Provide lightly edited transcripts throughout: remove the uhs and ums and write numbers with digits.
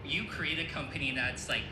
You create a company that's like,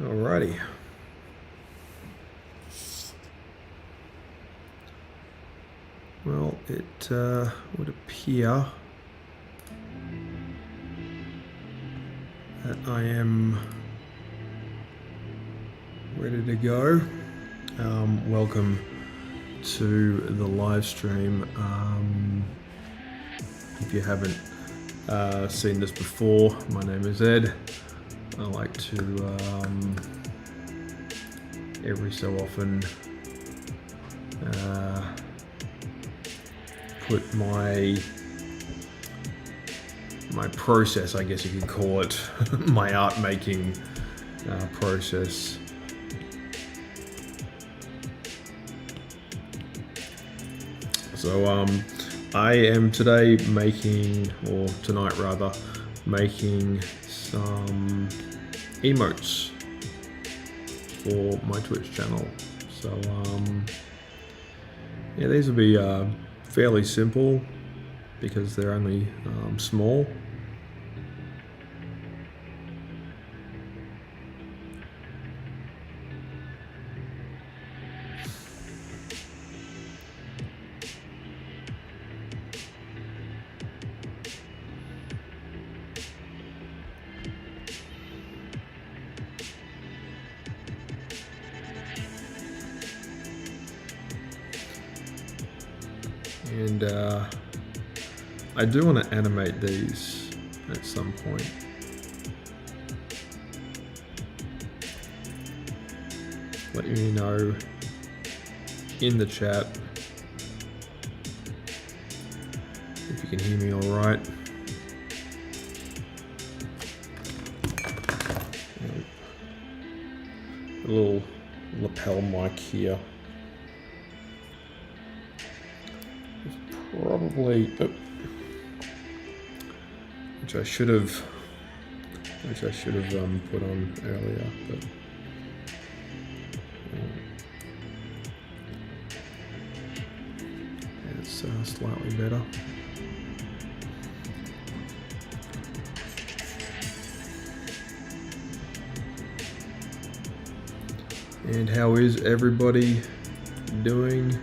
Alrighty. Well, it would appear that I am ready to go. Welcome to the live stream. If you haven't seen this before, my name is Ed. I like to every so often put my process, I guess you could call it, my art making process. So I am today making, or tonight rather, making some emotes for my Twitch channel. So yeah, these will be fairly simple because they're only small. And I do want to animate these at some point. Let me know in the chat if you can hear me all right. A little lapel mic here. Probably, which I should have put on earlier, but it's slightly better. And how is everybody doing?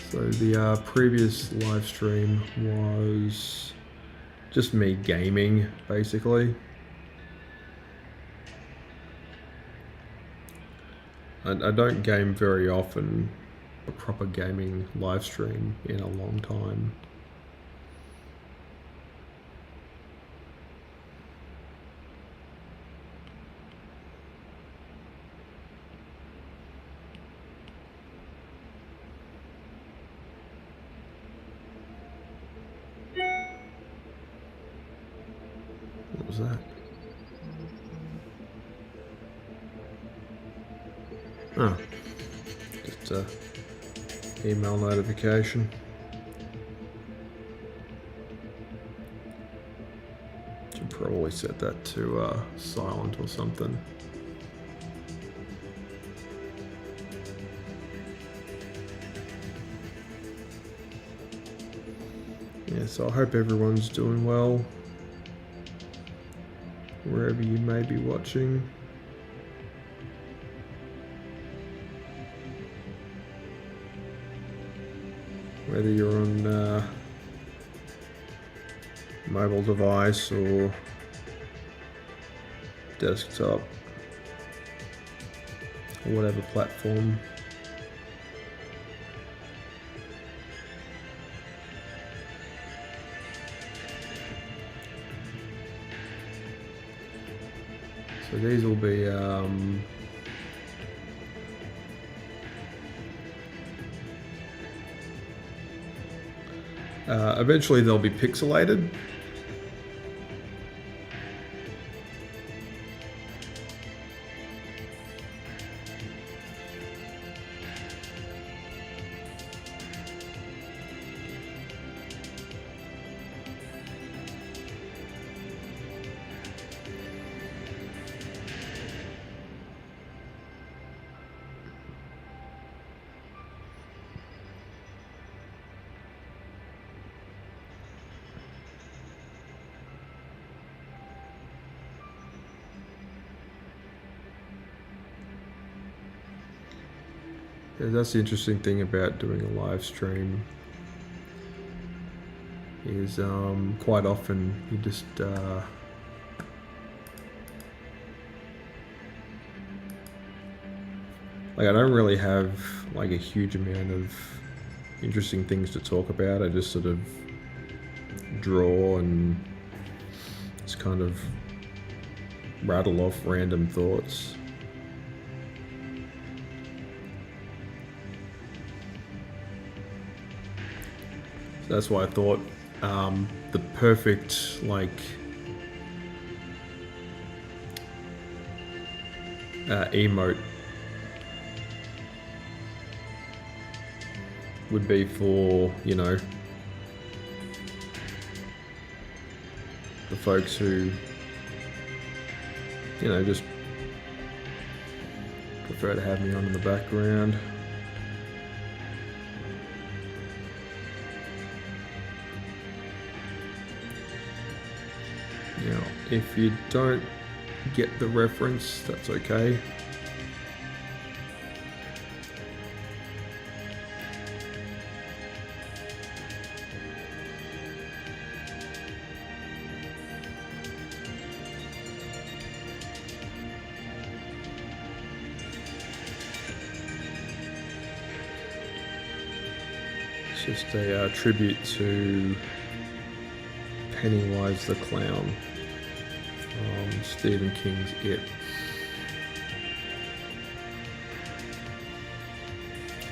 So the previous live stream was just me gaming, basically. I don't game very often, a proper gaming live stream in a long time. What was that? Oh, just a email notification. Should probably set that to silent or something. Yeah, so I hope everyone's doing well, wherever you may be watching. Whether you're on mobile device or desktop or whatever platform. So these will be eventually they'll be pixelated. Yeah, that's the interesting thing about doing a live stream is quite often you just like I don't really have like a huge amount of interesting things to talk about. I just sort of draw and just kind of rattle off random thoughts. So that's why I thought the perfect like emote would be for, you know, the folks who, you know, just prefer to have me on in the background. Now, if you don't get the reference, that's okay. It's just a tribute to Pennywise the Clown from Stephen King's It.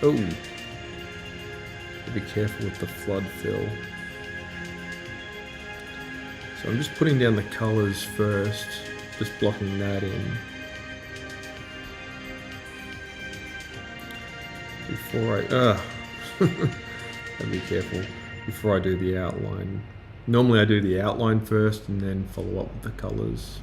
Oh, be careful with the flood fill. So I'm just putting down the colours first, just blocking that in. Before I, gotta be careful before I do the outline. Normally I do the outline first and then follow up with the colours.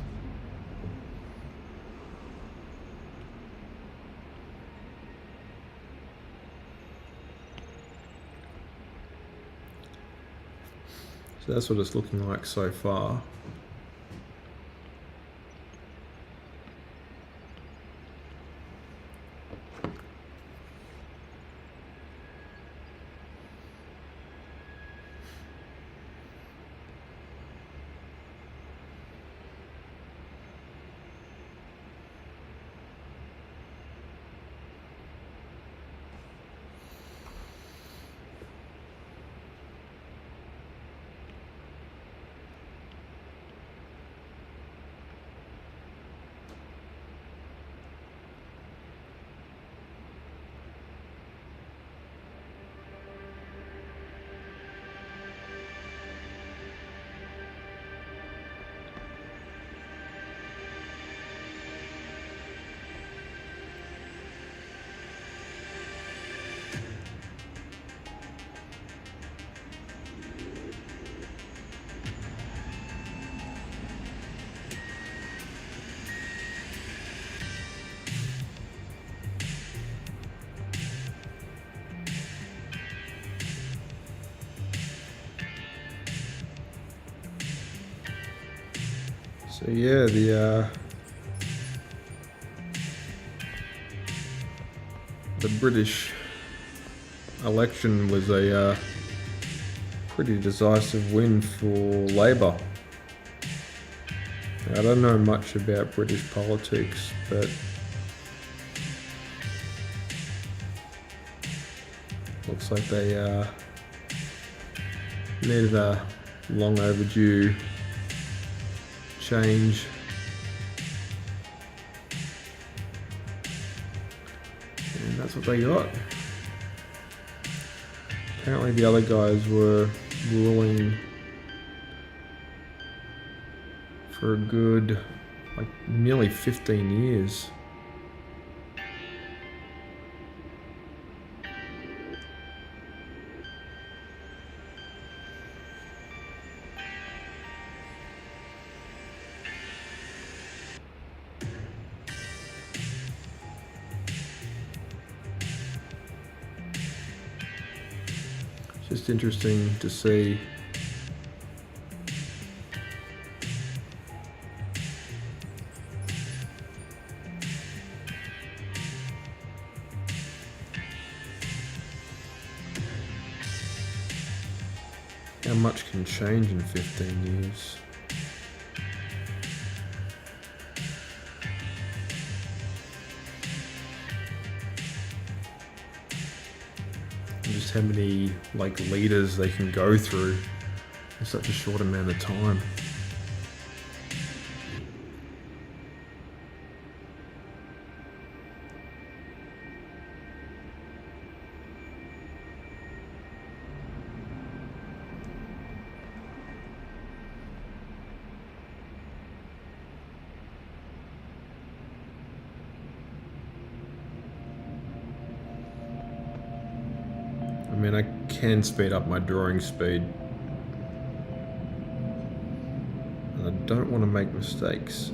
So that's what it's looking like so far. So yeah, the British election was a pretty decisive win for Labour. I don't know much about British politics, but looks like they needed a long overdue change. And that's what they got. Apparently the other guys were ruling for a good, like, nearly 15 years. Just interesting to see. How much can change in 15 years? And just how many like leaders they can go through in such a short amount of time. I mean, I can speed up my drawing speed. And I don't want to make mistakes.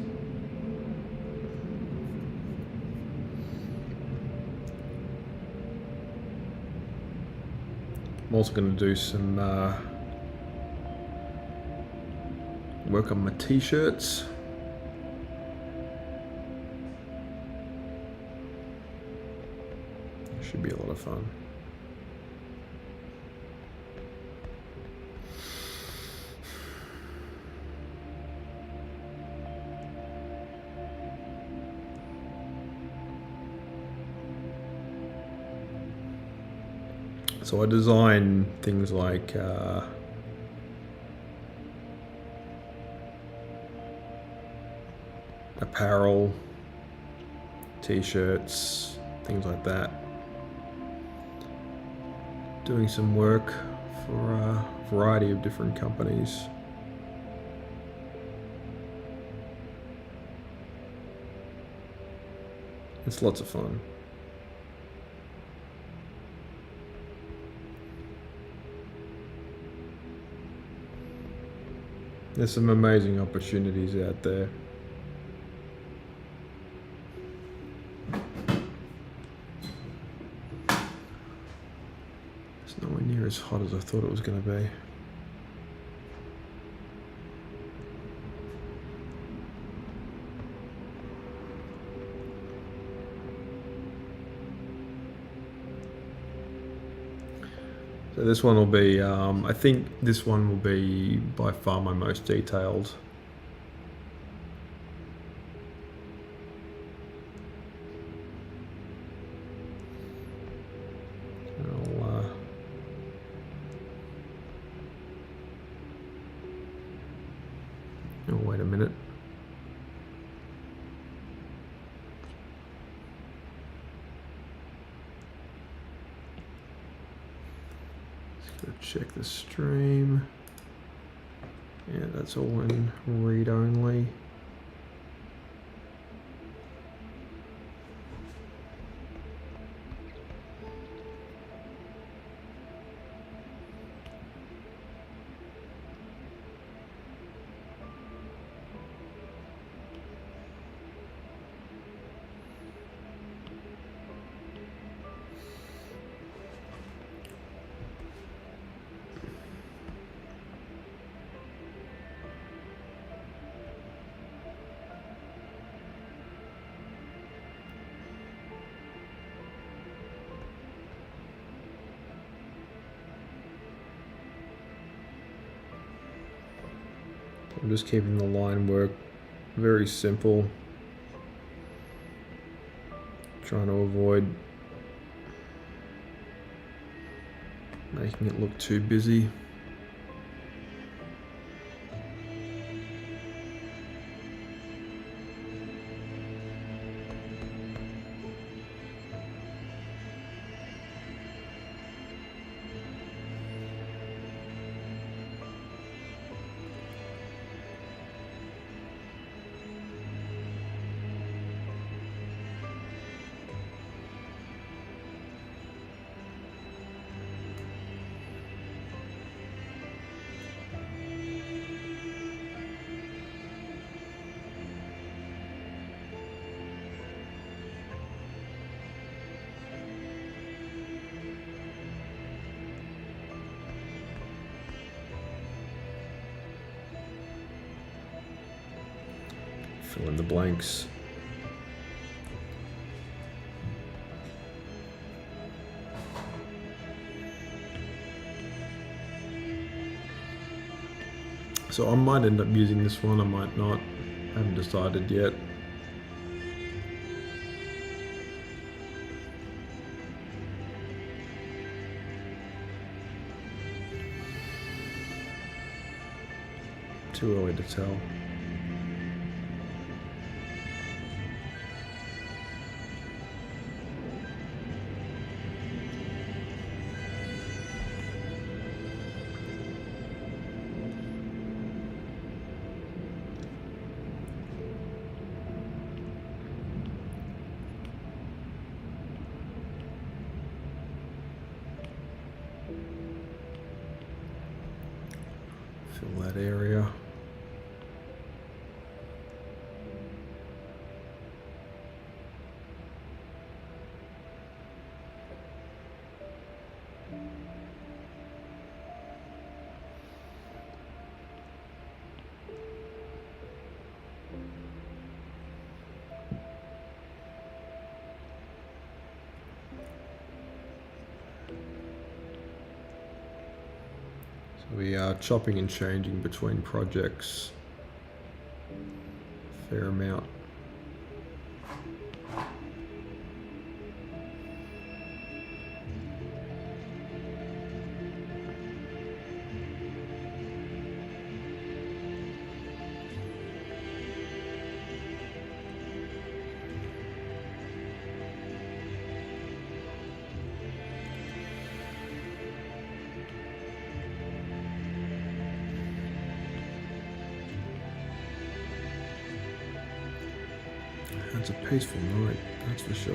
I'm also going to do some work on my t-shirts. Should be a lot of fun. So I design things like apparel, t-shirts, things like that. Doing some work for a variety of different companies. It's lots of fun. There's some amazing opportunities out there. It's nowhere near as hot as I thought it was going to be. So this one will be, I think this one will be by far my most detailed. Oh, wait a minute. Check the stream. Yeah, that's all in read only. I'm just keeping the line work very simple, trying to avoid making it look too busy. Fill in the blanks. So I might end up using this one, I might not. I haven't decided yet. Too early to tell. Fill that area. We are chopping and changing between projects a fair amount. It's a peaceful night, that's for sure.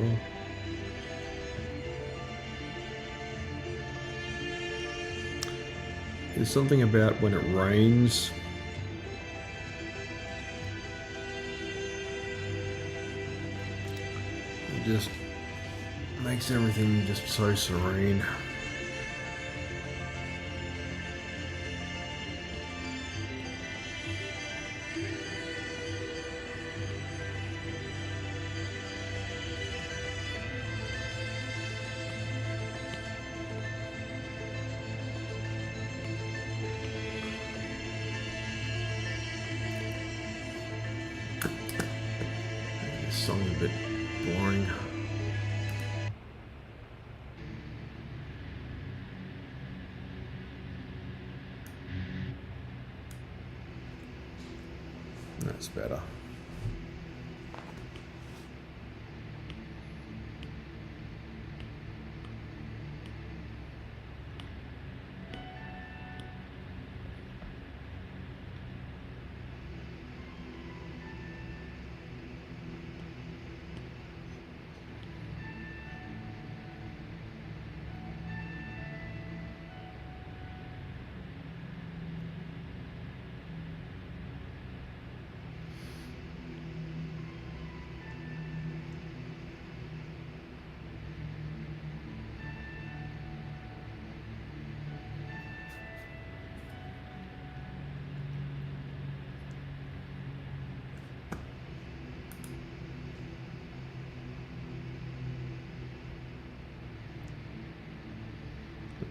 There's something about when it rains. It just makes everything just so serene. This song's a bit boring. That's better.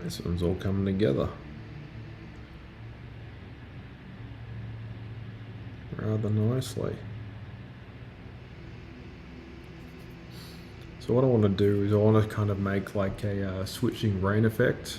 This one's all coming together rather nicely. So what I want to do is I want to kind of make like a switching rain effect.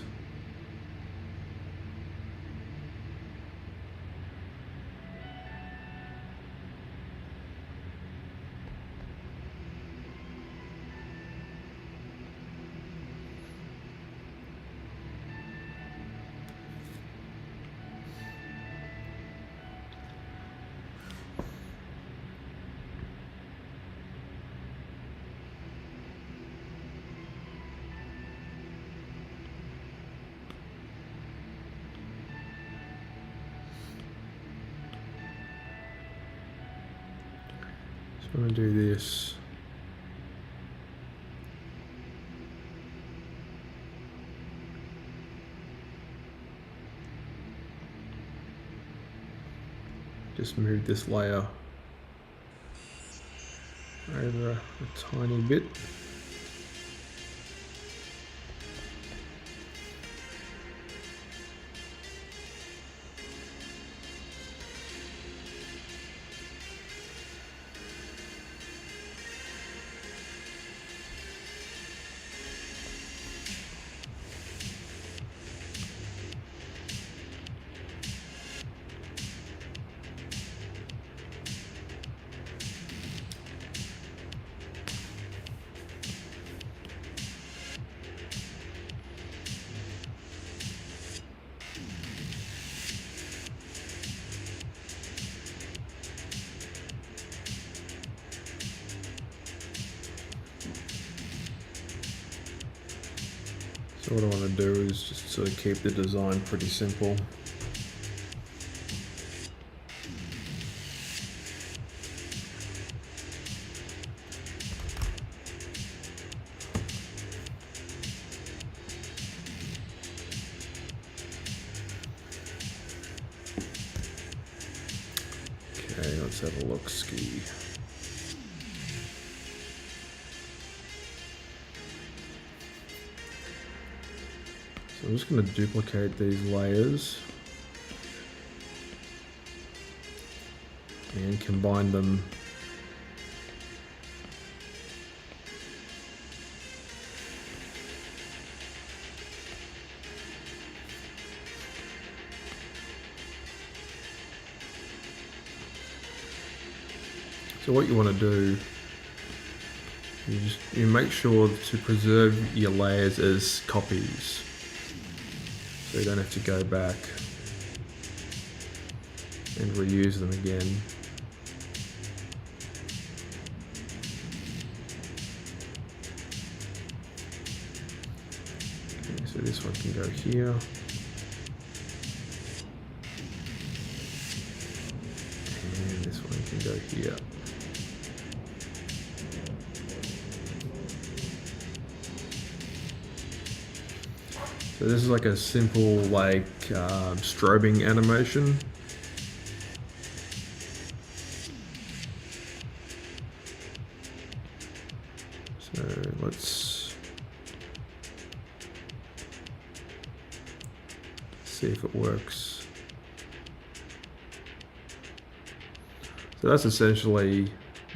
I'm going to do this. Just move this layer over a tiny bit. So what I want to do is just sort of keep the design pretty simple. Okay, let's have a look ski. So I'm just going to duplicate these layers and combine them. So what you want to do, you make sure to preserve your layers as copies, so you don't have to go back and reuse them again. Okay, so this one can go here. And this one can go here. So this is like a simple strobing animation. So let's see if it works. So that's essentially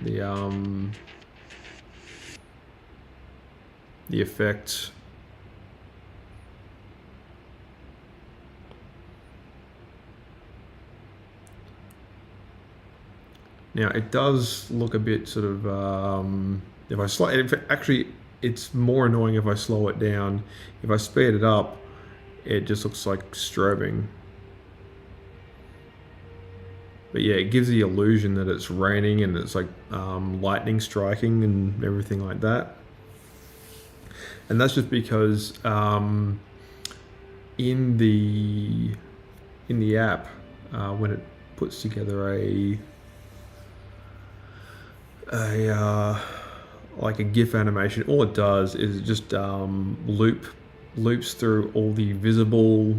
the effect. Now it does look a bit sort of, actually it's more annoying if I slow it down. If I speed it up, it just looks like strobing. But yeah, it gives the illusion that it's raining and it's like lightning striking and everything like that. And that's just because in the app, when it puts together like a GIF animation, all it does is it just loops through all the visible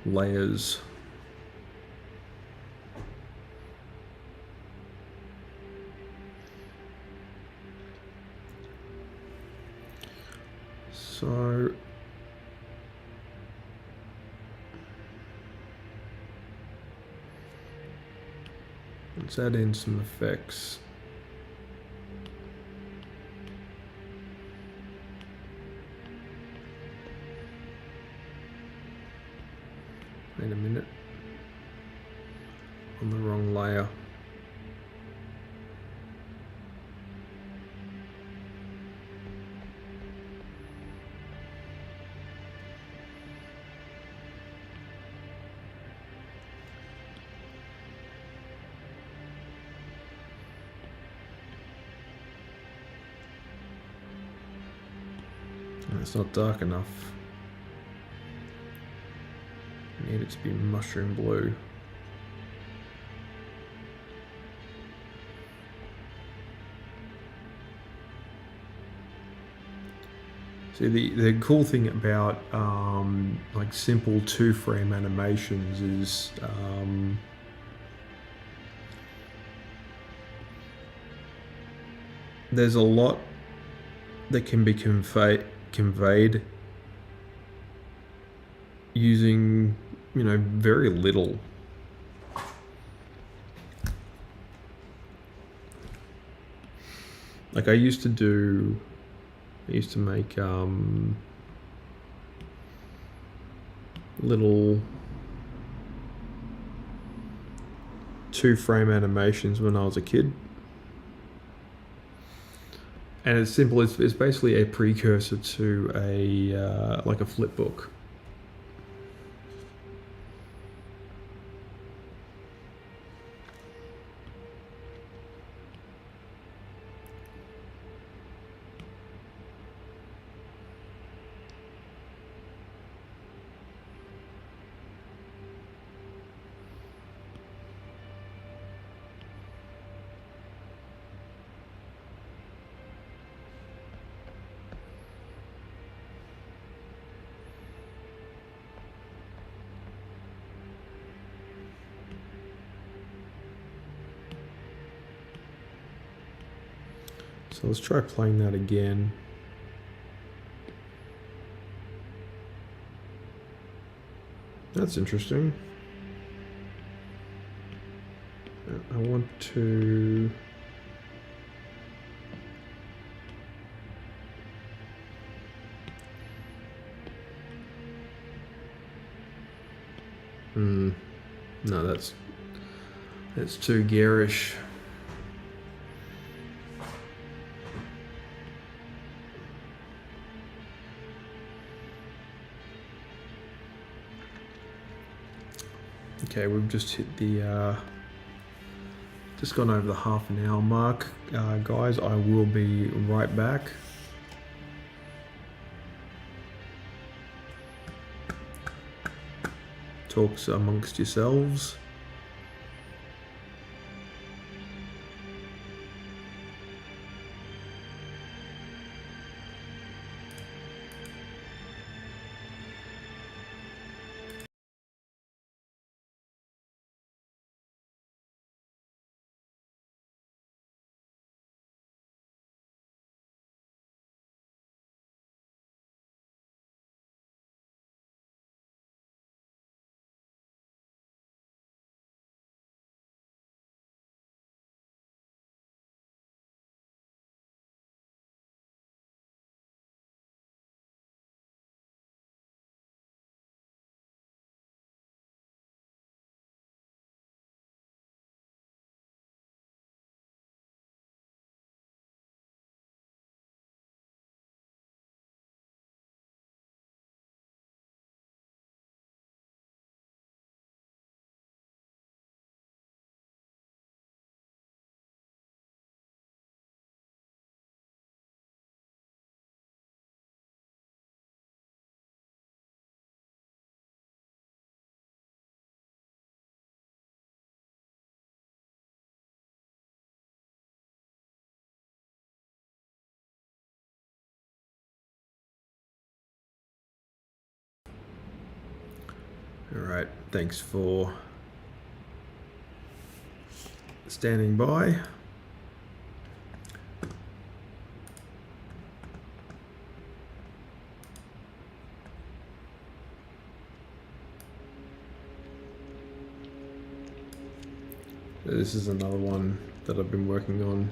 layers. So let's add in some effects. Wait a minute. On the wrong layer. It's not dark enough. I need it to be mushroom blue. See, the cool thing about like simple 2-frame animations is there's a lot that can be conveyed using, very little. Like I used to make little 2-frame animations when I was a kid. And it's simple. It's basically a precursor to like a flipbook. So let's try playing that again. That's interesting. I want to... No, that's too garish. Okay, we've just hit the just gone over the half an hour mark. Guys, I will be right back. Talks amongst yourselves. All right, thanks for standing by. This is another one that I've been working on.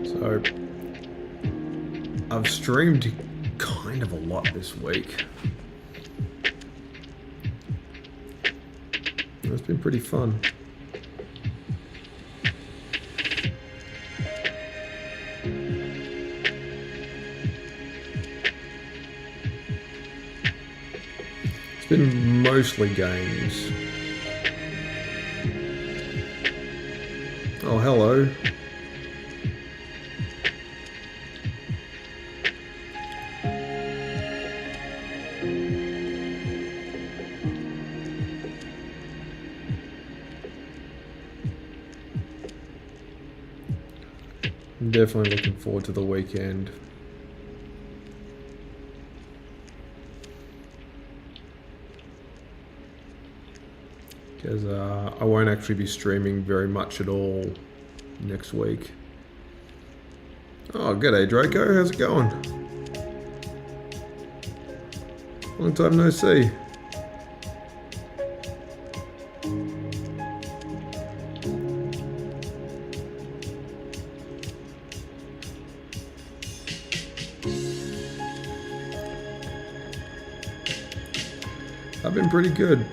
So I've streamed kind of a lot this week. It's been pretty fun. It's been mostly games. Oh, hello. I'm definitely looking forward to the weekend. Because I won't actually be streaming very much at all next week. Oh, g'day Draco, how's it going? Long time no see. I've been pretty good.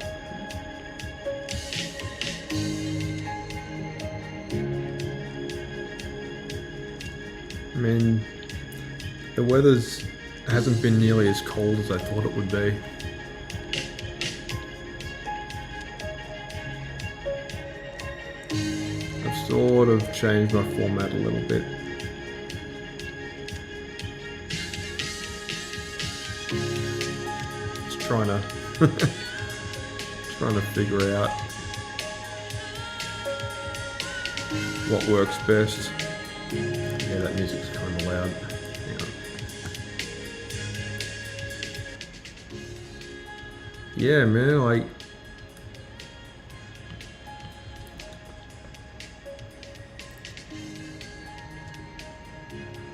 I mean, the weather's hasn't been nearly as cold as I thought it would be. I've sort of changed my format a little bit. Just trying to trying to figure out what works best. Yeah, that music's kind of loud. Hang on. Yeah, man, like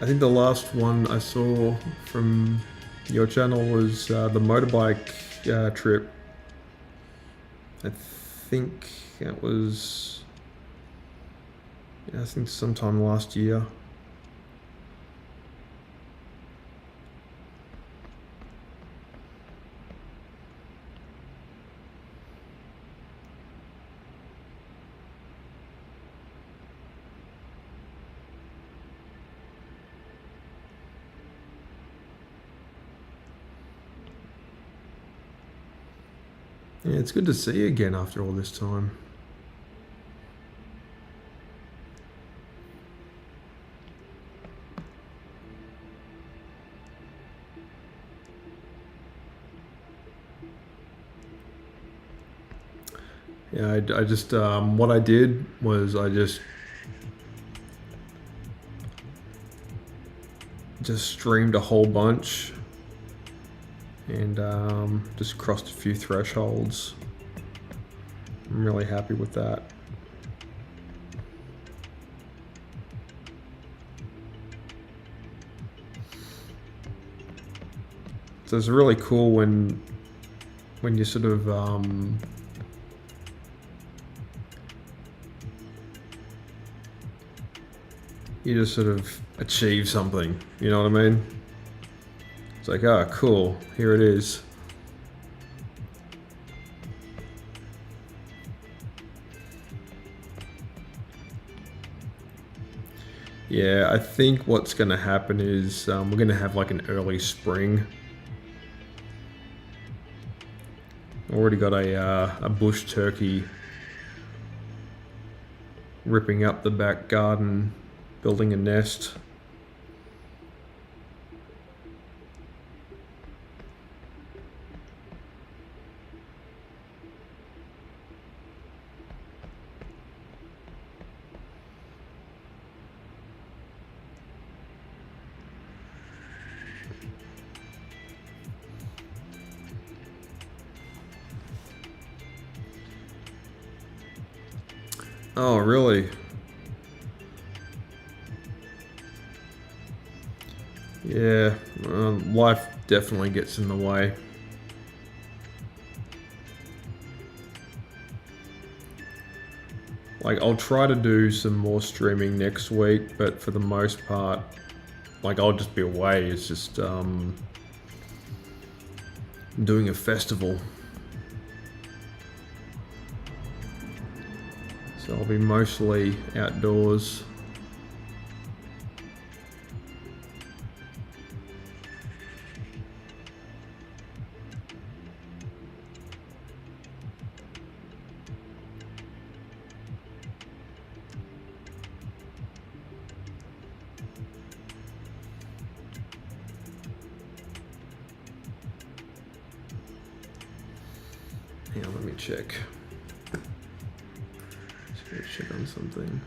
I think the last one I saw from your channel was the motorbike trip. I think that was, yeah, I think sometime last year. Yeah, it's good to see you again after all this time. Yeah, I just, what I did was I just streamed a whole bunch and just crossed a few thresholds. I'm really happy with that. So it's really cool when you sort of you just sort of achieve something, you know what I mean? It's like, ah, cool, here it is. Yeah, I think what's gonna happen is we're gonna have like an early spring. Already got a bush turkey ripping up the back garden, building a nest. Oh, really? Yeah, life definitely gets in the way. Like, I'll try to do some more streaming next week, but for the most part, like, I'll just be away. It's just, doing a festival. So I'll be mostly outdoors. Hang on, let me check. Check on something.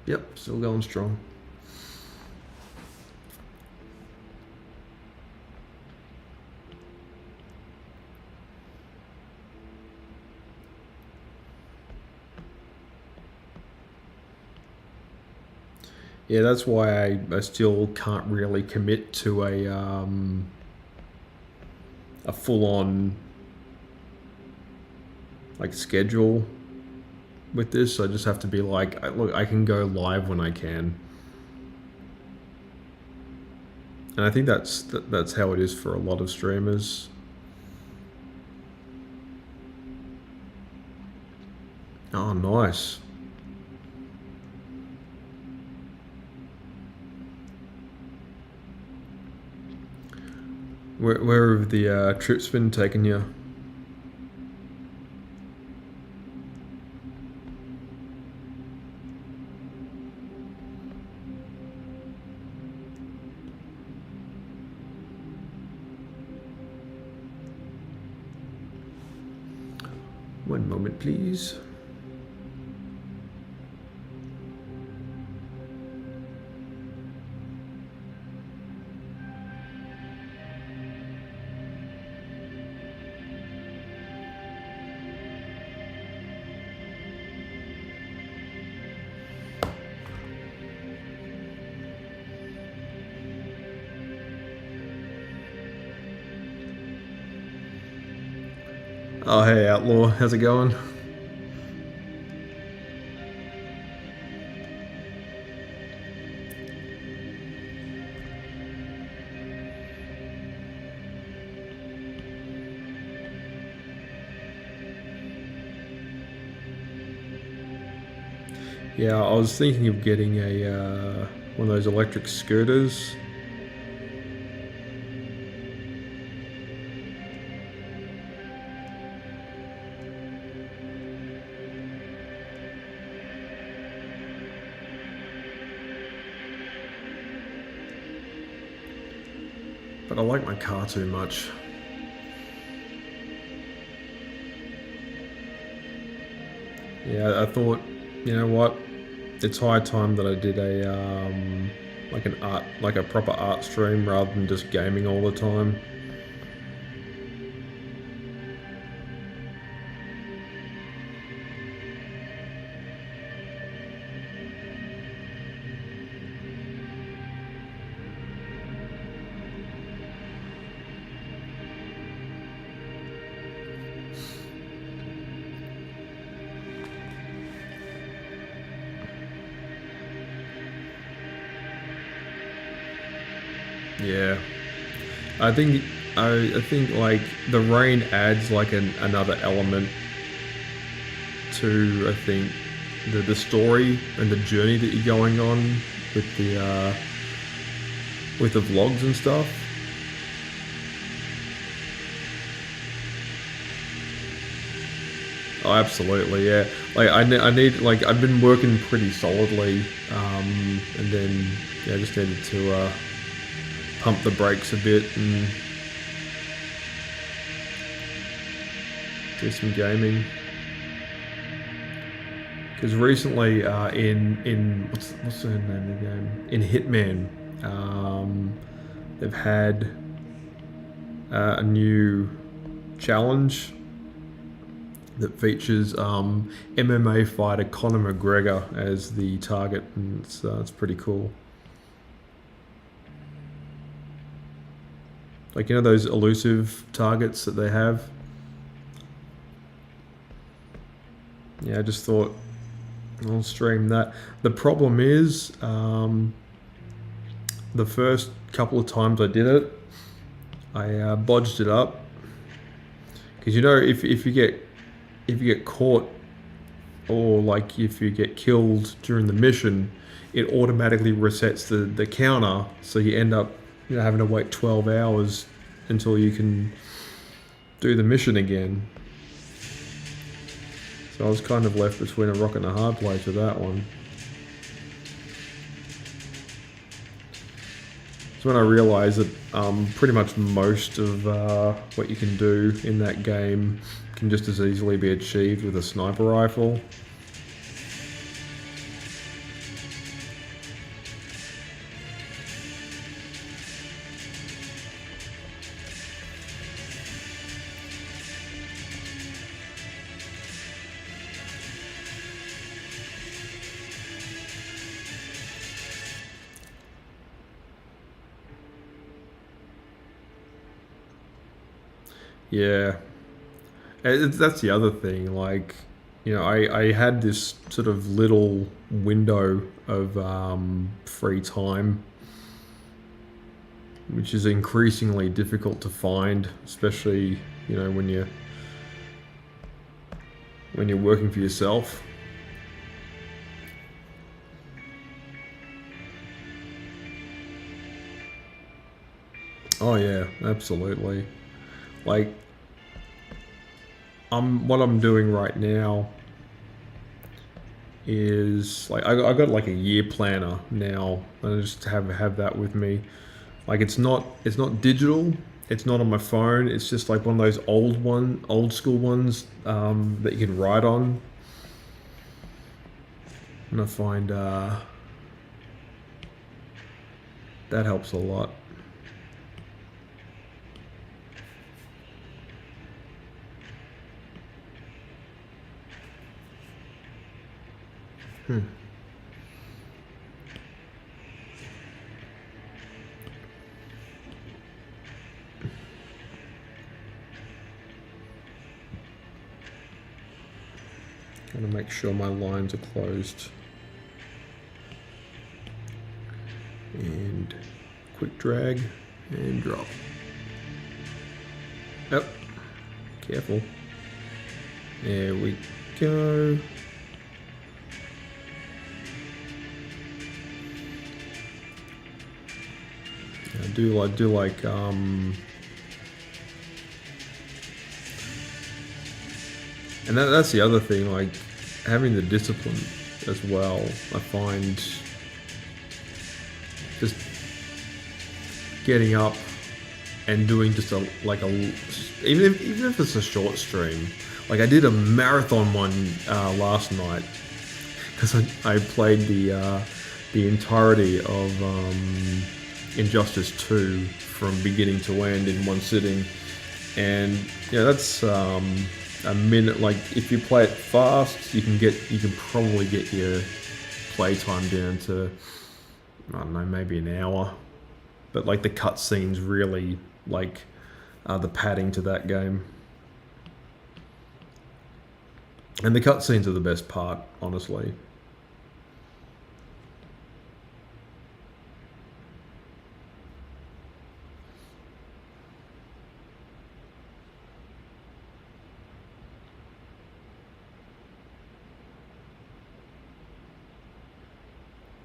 Yep, still going strong. Yeah, that's why I still can't really commit to a full-on like schedule with this. I just have to be like, look, I can go live when I can. And I think that's how it is for a lot of streamers. Oh, nice. Where have the trips been taking you? One moment, please. Oh, hey, Outlaw. How's it going? Yeah, I was thinking of getting a one of those electric scooters. But I like my car too much. Yeah, I thought, you know what? It's high time that I did a like a proper art stream rather than just gaming all the time. Yeah, I think I think like the rain adds like another element to, I think, the story and the journey that you're going on with the vlogs and stuff. Oh, absolutely, yeah. Like I need like I've been working pretty solidly, and then yeah, I just needed to pump the brakes a bit and do some gaming. Because recently, in what's the name of the game? In Hitman, they've had a new challenge that features MMA fighter Conor McGregor as the target, and it's pretty cool. Like, you know those elusive targets that they have? Yeah, I just thought I'll stream that. The problem is, the first couple of times I did it, I bodged it up. Because you know, if you get caught, or like if you get killed during the mission, it automatically resets the counter, so you end up, you know, having to wait 12 hours until you can do the mission again. So I was kind of left between a rock and a hard place with that one. So when I realised that pretty much most of what you can do in that game can just as easily be achieved with a sniper rifle. Yeah, that's the other thing. Like, you know, I had this sort of little window of free time which is increasingly difficult to find, especially, you know, when you're working for yourself. Oh yeah, absolutely. Like, what I'm doing right now is like I got like a year planner now, and I just have that with me. Like it's not digital. It's not on my phone. It's just like one of those old school ones that you can write on. And I find that helps a lot. Gotta make sure my lines are closed. And quick drag and drop. Yep. Careful. There we go. I do like and that's the other thing, like having the discipline as well. I find just getting up and doing just even if it's a short stream. Like I did a marathon one last night because I played the entirety of Injustice 2 from beginning to end in one sitting, and yeah, that's a minute. Like if you play it fast, you can probably get your playtime down to, I don't know, maybe an hour. But like the cutscenes really like are the padding to that game, and the cutscenes are the best part, honestly.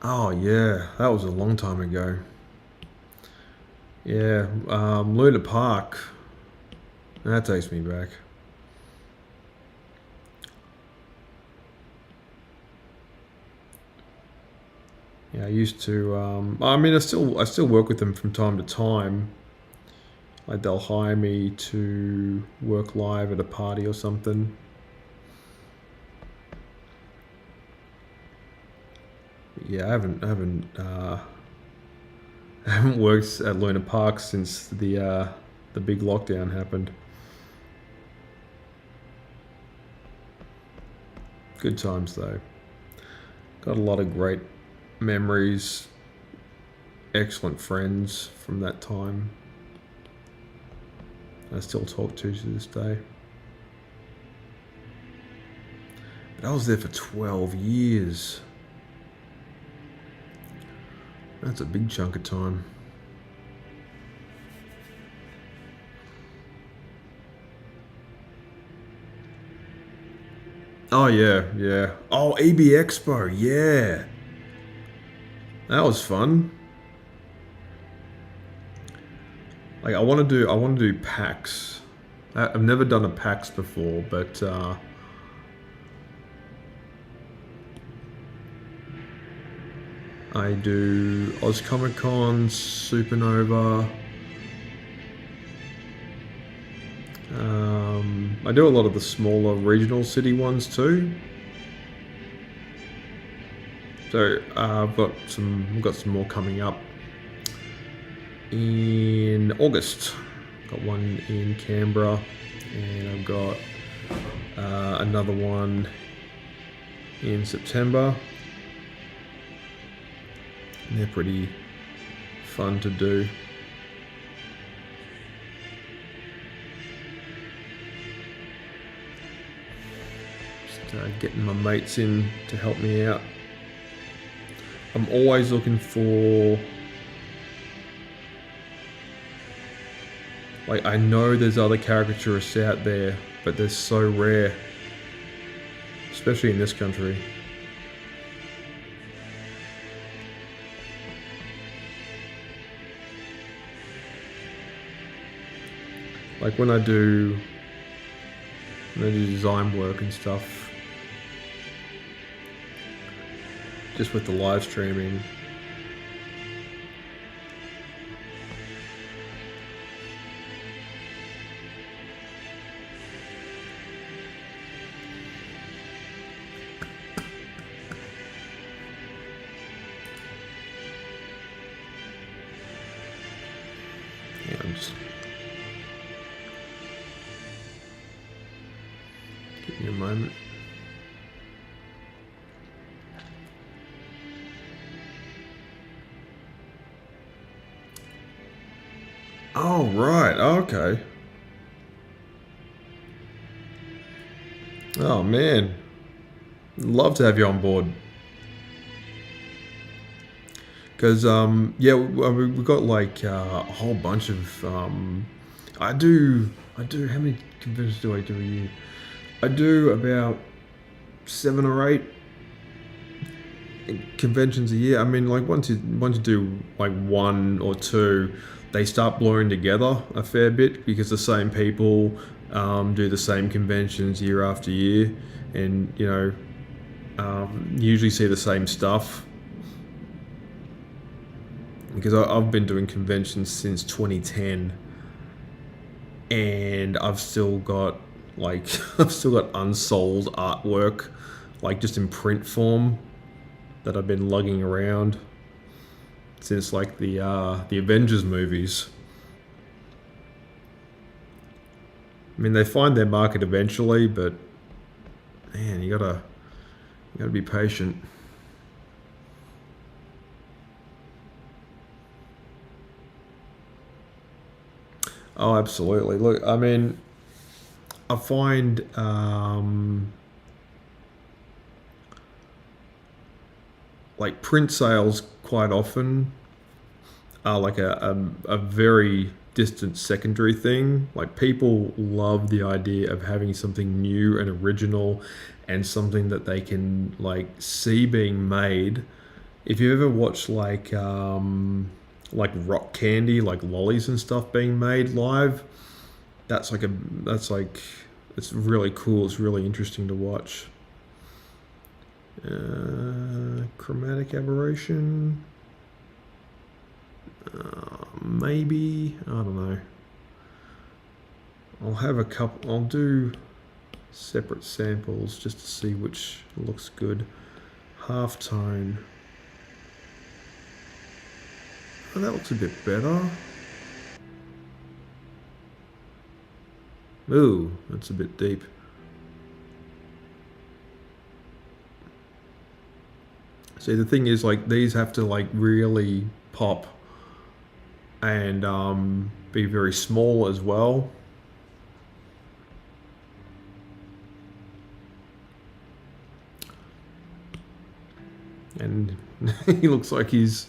Oh yeah, that was a long time ago. Yeah, Luna Park. That takes me back. Yeah, I used to. I mean, I still work with them from time to time. Like they'll hire me to work live at a party or something. Yeah, I haven't worked at Luna Park since the big lockdown happened. Good times though. Got a lot of great memories. Excellent friends from that time. I still talk to this day. But I was there for 12 years. That's a big chunk of time. Oh yeah, yeah. Oh, EB Expo, yeah. That was fun. Like I want to do PAX. I've never done a PAX before, but I do Oz Comic Con, Supernova. I do a lot of the smaller regional city ones too. So I've got some more coming up in August. Got one in Canberra, and I've got another one in September. And they're pretty fun to do. Just getting my mates in to help me out. I'm always looking for Like, I know there's other caricaturists out there, but they're so rare. Especially in this country. Like when I do design work and stuff, just with the live streaming. Yeah, I'm just give me a moment. Oh, right. Okay. Oh, man. Love to have you on board. Because, yeah, we've got like a whole bunch of, I do, how many conventions do I do a year? I do about 7 or 8 conventions a year. I mean, like once you do like 1 or 2, they start blurring together a fair bit because the same people do the same conventions year after year, and you know, usually see the same stuff. Because I've been doing conventions since 2010, and I've still got like unsold artwork, like just in print form, that I've been lugging around since like the Avengers movies. I mean, they find their market eventually, but man, you gotta be patient. Oh, absolutely. Look, I mean, I find like print sales quite often are like a very distant secondary thing. Like people love the idea of having something new and original and something that they can like see being made. If you ever watch like rock candy, like lollies and stuff being made live, that's like it's really cool. It's really interesting to watch. Chromatic aberration, maybe, I don't know. I'll have a couple. I'll do separate samples just to see which looks good. Halftone. Oh, that looks a bit better. Ooh, that's a bit deep. See, the thing is, like, these have to, like, really pop and be very small as well. And he looks like he's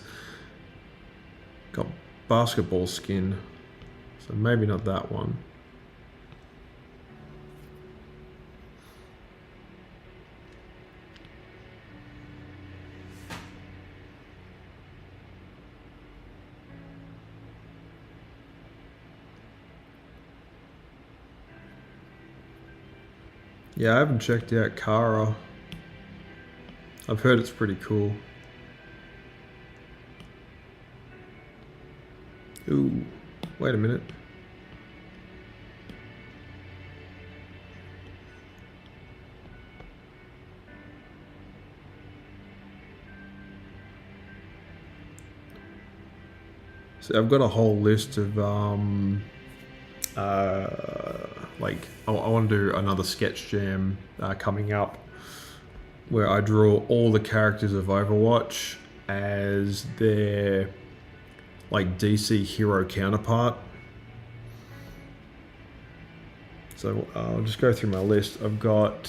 got basketball skin, so maybe not that one. Yeah, I haven't checked out Kara. I've heard it's pretty cool. Ooh, wait a minute. So I've got a whole list of like I want to do another sketch jam coming up where I draw all the characters of Overwatch as their like DC hero counterpart. So I'll just go through my list. I've got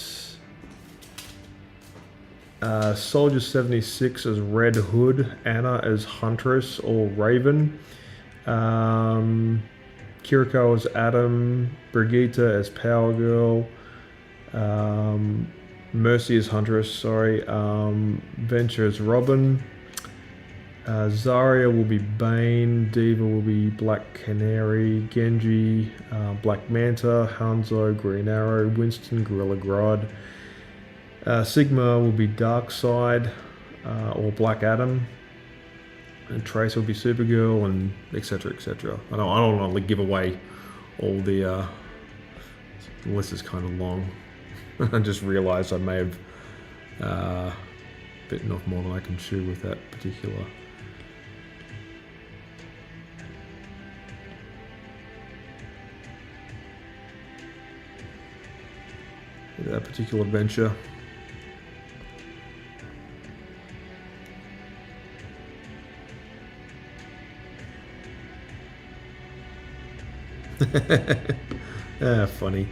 Soldier 76 as Red Hood, Anna as Huntress or Raven, Kiriko as Adam, Brigitte as Power Girl, Mercy as Huntress, sorry, Venture as Robin, Zarya will be Bane, Diva will be Black Canary, Genji, Black Manta, Hanzo, Green Arrow, Winston, Gorilla Grodd, Sigma will be Darkseid or Black Adam, and Trace will be Supergirl, and etc. etc. I don't want to give away all the list is kind of long. I just realised I may have bitten off more than I can chew with that particular. That particular venture. Funny.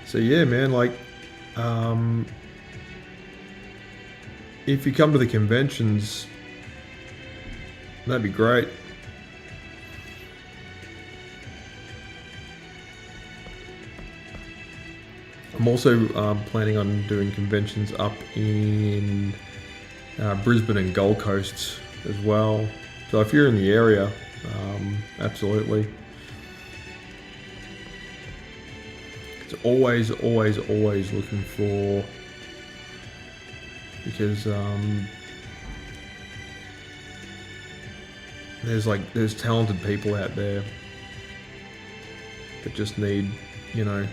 So yeah, man, like, if you come to the conventions, that'd be great. I'm also planning on doing conventions up in Brisbane and Gold Coast as well. So if you're in the area, absolutely. It's always looking for, because there's talented people out there that just need, you know,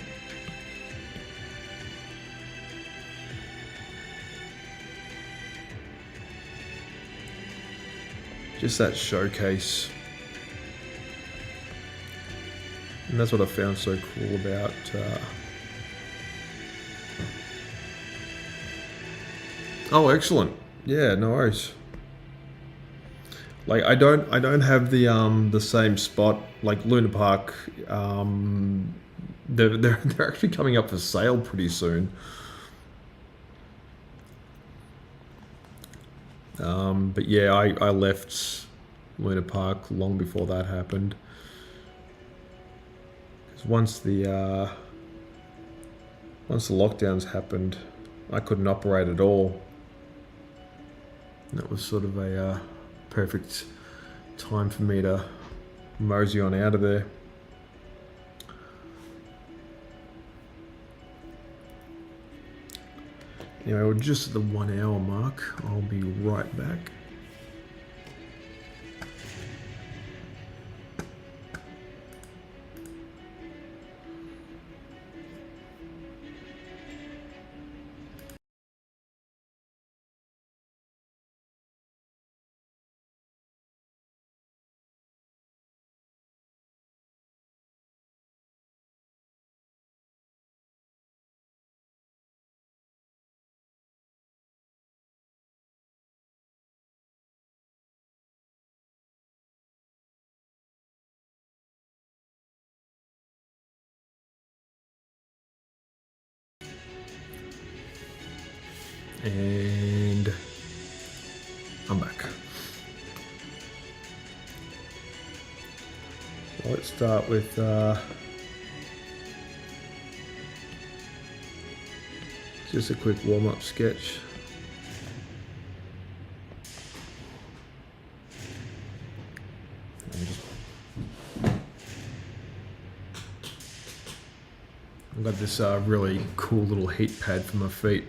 just that showcase. And that's what I found so cool about oh, excellent. Yeah, no worries. Like, I don't have the same spot like Luna Park. They're actually coming up for sale pretty soon. But yeah, I left Luna Park long before that happened. Because once the lockdowns happened, I couldn't operate at all. And that was sort of a perfect time for me to mosey on out of there. Anyway, we're just at the 1 hour mark. I'll be right back. And I'm back. So let's start with just a quick warm-up sketch. I've got this really cool little heat pad for my feet.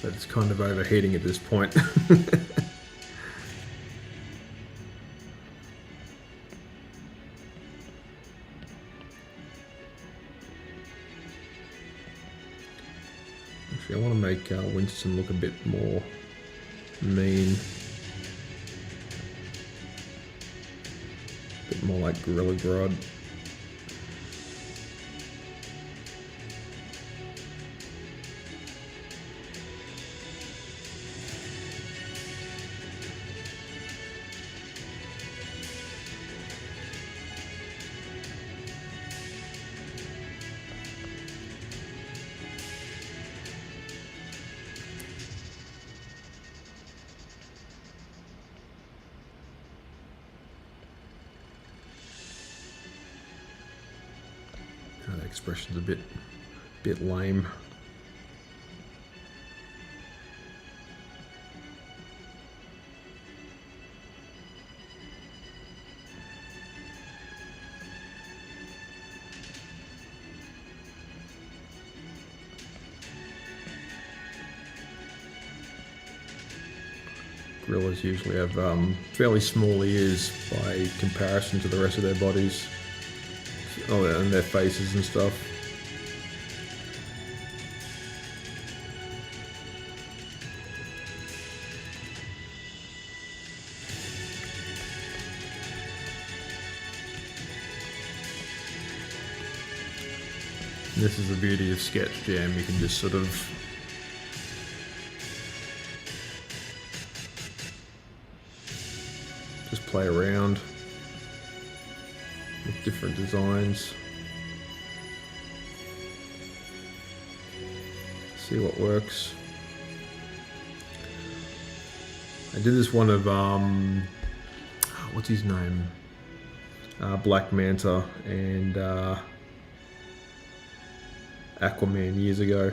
But it's kind of overheating at this point. Actually, I want to make Winston look a bit more mean. more like Gorilla Grodd. That expression's a bit lame. Gorillas usually have fairly small ears by comparison to the rest of their bodies. Oh, and their faces and stuff. This is the beauty of Sketch Jam. You can just sort of just play around with different designs. See what works. I did this one of what's his name? Black Manta and Aquaman years ago.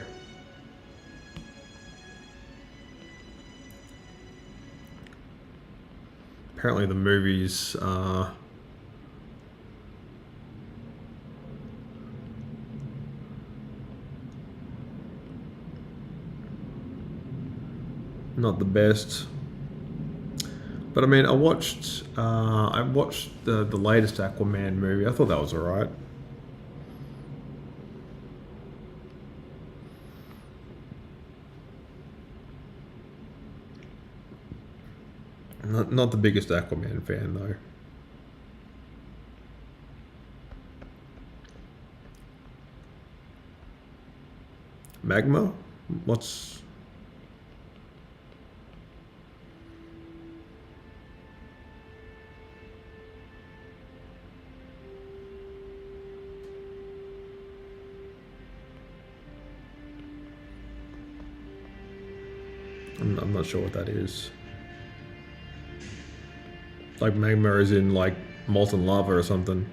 Apparently the movies not the best, but I mean, I watched the latest Aquaman movie. I thought that was alright. Not the biggest Aquaman fan though. Magma? What's... I'm not sure what that is. Like magma is in like molten lava or something.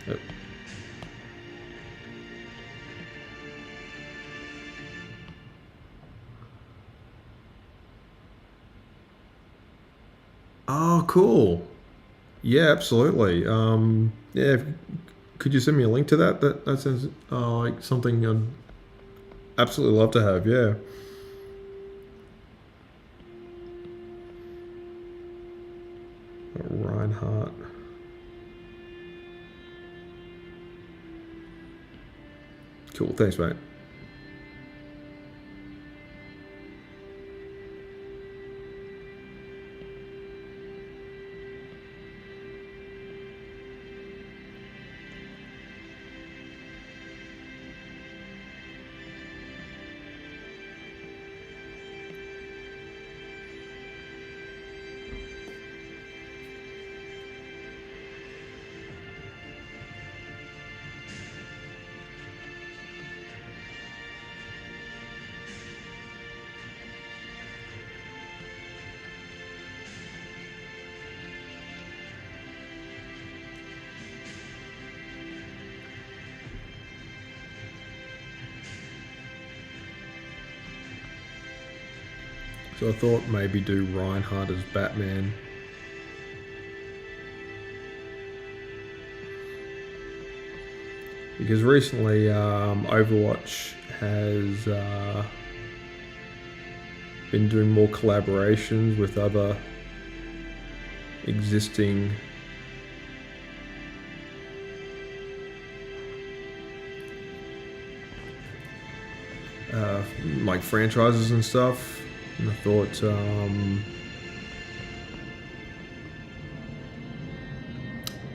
Yep. Oh, cool. Yeah, absolutely. Yeah, could you send me a link to that? That sounds like something I'd absolutely love to have. Yeah. Reinhardt. Cool. Thanks, mate. So I thought maybe do Reinhardt as Batman. Because recently Overwatch has been doing more collaborations with other existing like franchises and stuff. And I thought,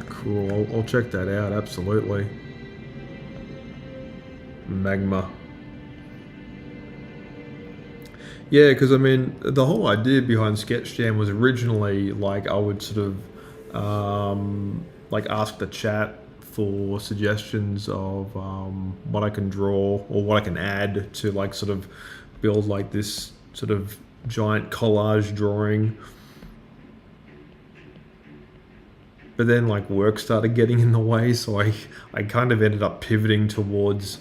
cool, I'll check that out, absolutely. Magma. Yeah, because I mean, the whole idea behind Sketch Jam was originally like I would sort of like ask the chat for suggestions of what I can draw or what I can add to like sort of build like this sort of giant collage drawing. But then like work started getting in the way, so I kind of ended up pivoting towards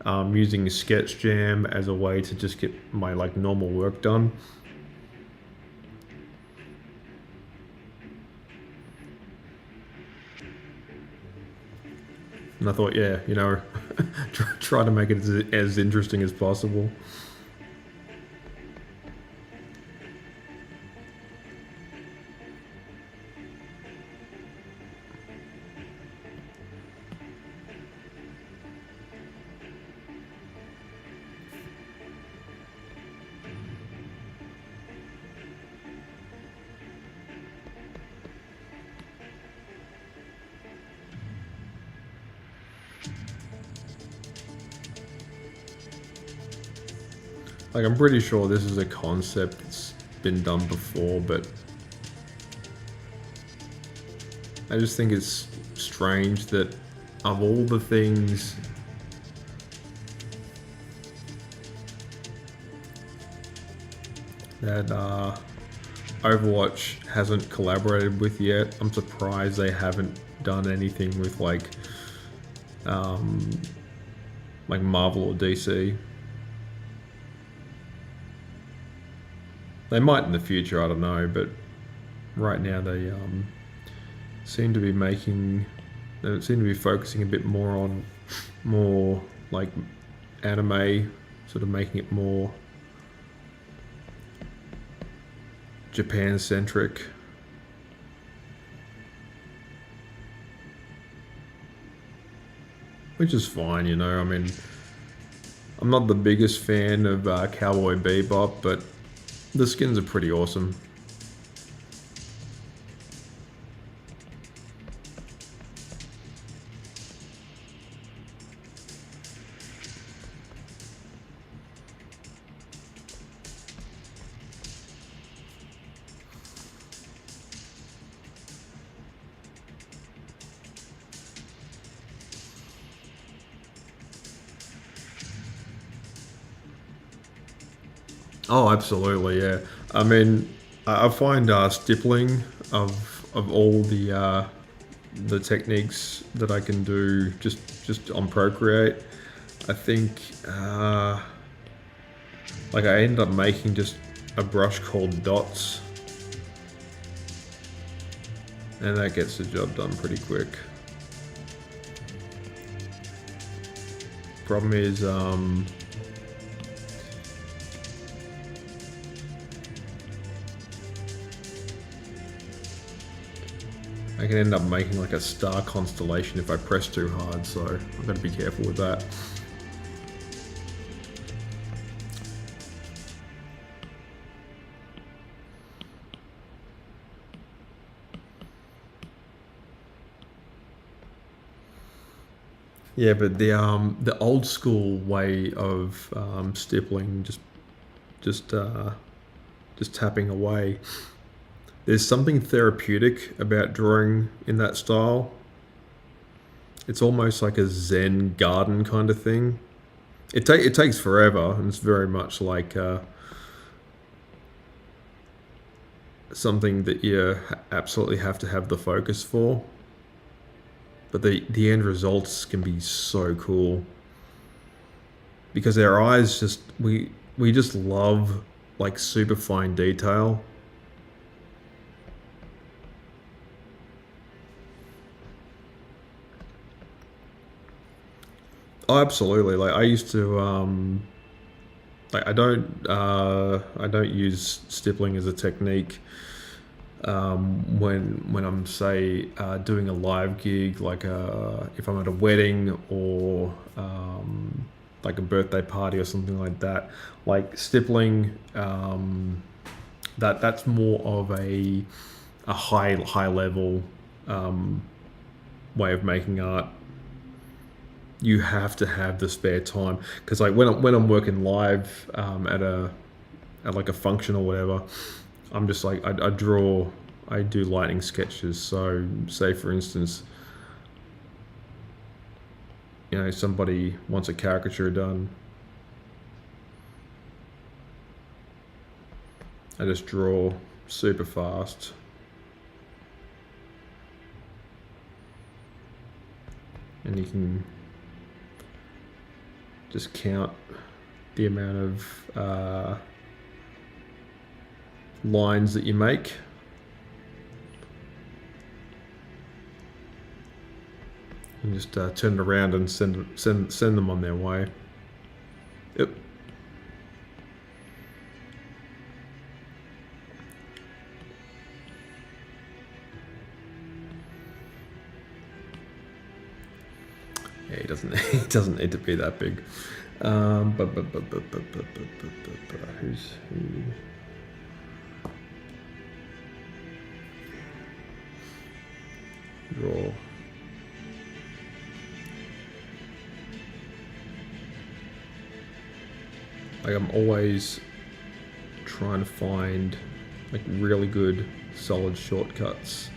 using Sketch Jam as a way to just get my like normal work done. And I thought, yeah, you know, try to make it as interesting as possible. Like, I'm pretty sure this is a concept that's been done before, but I just think it's strange that of all the things that Overwatch hasn't collaborated with yet, I'm surprised they haven't done anything with like Marvel or DC. They might in the future, I don't know, but right now they seem to be focusing a bit more on more like anime, sort of making it more Japan centric. Which is fine, you know. I mean, I'm not the biggest fan of Cowboy Bebop, but the skins are pretty awesome. Oh, absolutely, yeah. I mean, I find stippling of all the techniques that I can do just on Procreate. I think like I ended up making just a brush called Dots, and that gets the job done pretty quick. Problem is I can end up making like a star constellation if I press too hard, so I've got to be careful with that. Yeah, but the old school way of stippling, just tapping away. There's something therapeutic about drawing in that style. It's almost like a Zen garden kind of thing. It takes forever, and it's very much like something that you absolutely have to have the focus for. But the end results can be so cool because our eyes we just love like super fine detail. Oh, absolutely. Like I used to, like I don't use stippling as a technique when I'm say doing a live gig, like if I'm at a wedding or like a birthday party or something like that. Like stippling, that's more of a high level way of making art. You have to have the spare time because like when I'm working live at like a function or whatever, I'm just like I do lightning sketches. So say for instance, somebody wants a caricature done, I just draw super fast. And you can just count the amount of lines that you make. And just turn it around and send them on their way. Yep. Yeah, he doesn't need to be that big. Who's who? Draw. Like I'm always trying to find like really good solid shortcuts.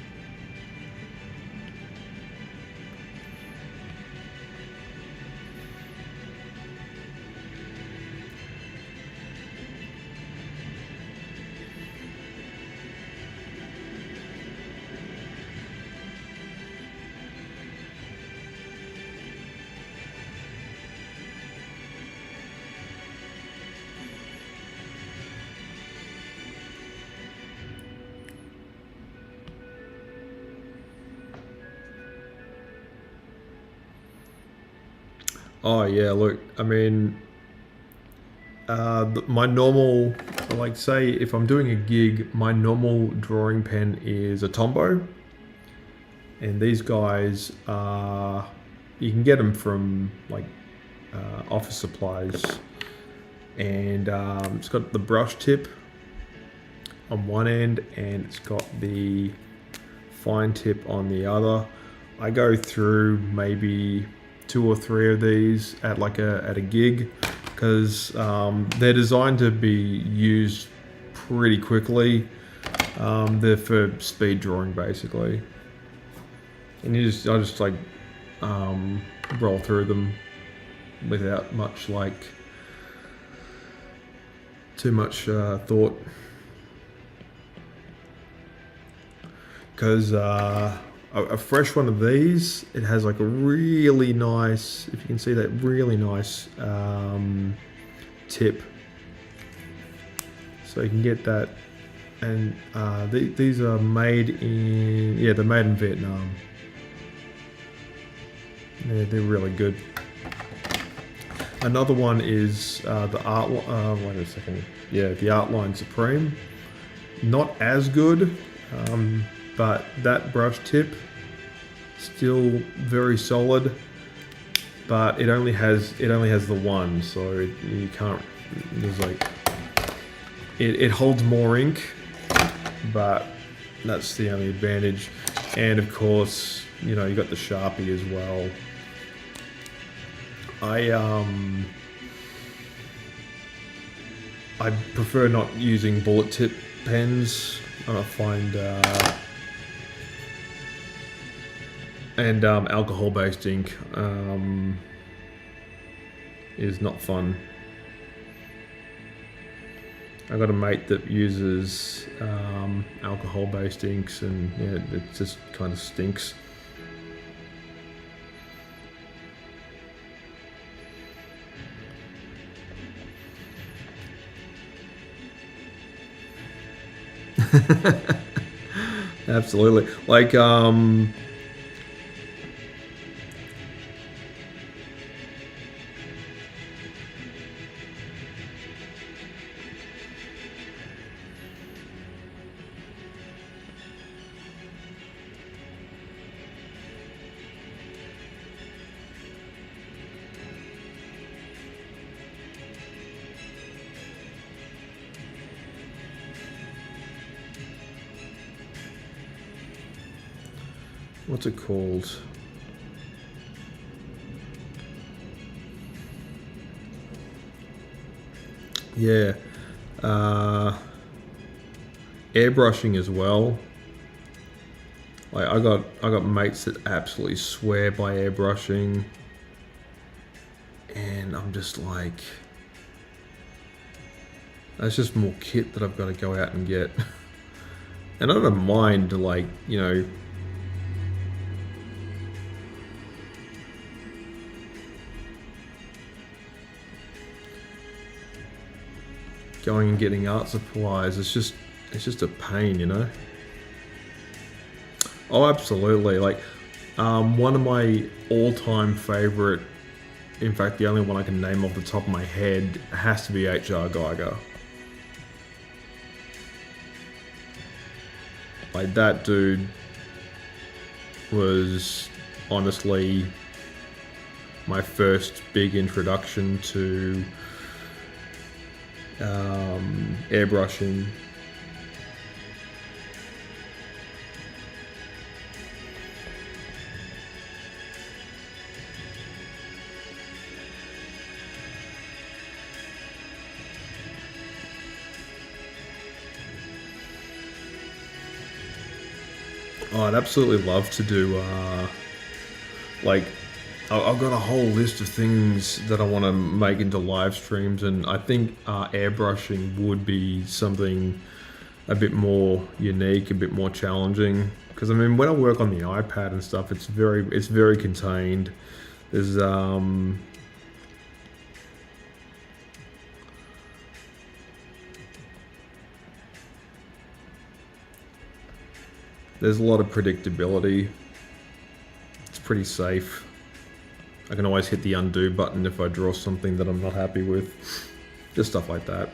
Oh yeah, look, I mean, my normal, like say if I'm doing a gig, my normal drawing pen is a Tombow. And these guys are, you can get them from like office supplies. And it's got the brush tip on one end and it's got the fine tip on the other. I go through maybe 2 or 3 of these at a gig because they're designed to be used pretty quickly. They're for speed drawing basically, and I just like roll through them without much too much thought, because a fresh one of these, it has like a really nice, if you can see that, really nice tip. So you can get that. And these are made in, yeah, they're made in Vietnam. They're really good. Another one is the Art, wait a second. Yeah, the Artline Supreme. Not as good. But that brush tip, still very solid, but it only has the one, so you can't, there's like, it holds more ink, but that's the only advantage. And of course, you got the Sharpie as well. I prefer not using bullet tip pens. I find and alcohol-based ink is not fun. I got a mate that uses alcohol-based inks, and yeah, it just kind of stinks. Absolutely. Like what's it called? Yeah, airbrushing as well. Like I got mates that absolutely swear by airbrushing, and I'm just like, that's just more kit that I've got to go out and get. And I don't mind, like, you know, going and getting art supplies. It's just a pain, you know. Oh, absolutely. Like, one of my all-time favorite, in fact, the only one I can name off the top of my head, has to be H.R. Geiger. Like, that dude was honestly my first big introduction to airbrushing. Oh, I'd absolutely love to do, like, I've got a whole list of things that I want to make into live streams, and I think airbrushing would be something a bit more unique, a bit more challenging. Because I mean, when I work on the iPad and stuff, it's very contained. There's there's a lot of predictability. It's pretty safe. I can always hit the undo button if I draw something that I'm not happy with. Just stuff like that.